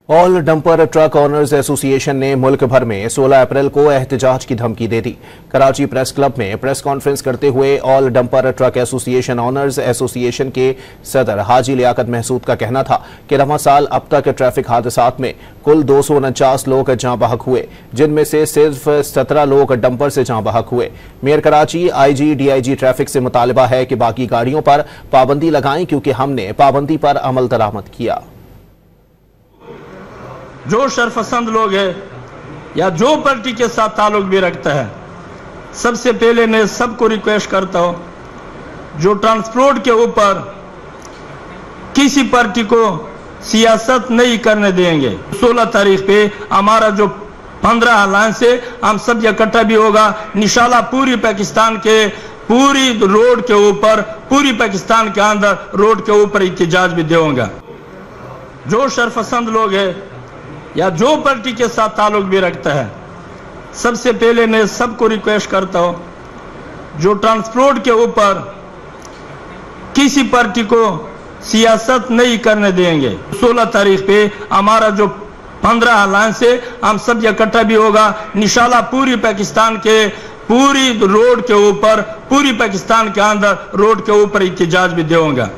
All dumper truck owners association ने मुल्क भर में 16 अप्रैल को एहतजाज की धमकी दे दी। कराची प्रेस क्लब में प्रेस कॉन्फ्रेंस करते हुए all dumper truck association owners association के सदर हाजी लियाकत महसूद का कहना था कि रवां साल अब तक ट्रैफिक हादसात में कुल 249 लोग जाँ बहक हुए, जिनमें से सिर्फ 17 लोग डंपर से जाँ बहक हुए। Mayor Karachi IG DIG traffic से मुतालबा है कि बाकी गाड़ियों पर पाबंदी लगाएं, क्योंकि हमने पाबंदी पर अमल दरामद किया। जो शरपसंद लोग हैं या जो पार्टी के साथ ताल्लुक भी रखता है, सबसे पहले मैं सबको रिक्वेस्ट करता हूं, जो ट्रांसपोर्ट के ऊपर किसी पार्टी को सियासत नहीं करने देंगे। 16 तारीख पे हमारा जो 15 अलायंस है, हम सब इकट्ठा भी होगा। इंशाल्लाह पूरी पाकिस्तान के पूरी रोड के ऊपर, पूरी पाकिस्तान के अंदर रोड के ऊपर एहतजाज भी देऊंगा। जो शरपसंद लोग हैं या जो पार्टी के साथ ताल्लुक भी रखता है, सबसे पहले मैं सबको रिक्वेस्ट करता हूं, जो ट्रांसपोर्ट के ऊपर किसी पार्टी को सियासत नहीं करने देंगे। 16 तारीख पे हमारा जो 15 अलायंस है, हम सब इकट्ठा भी होगा। इंशाल्लाह पूरी पाकिस्तान के पूरी रोड के ऊपर, पूरी पाकिस्तान के अंदर रोड के ऊपर एहतजाज भी देऊंगा।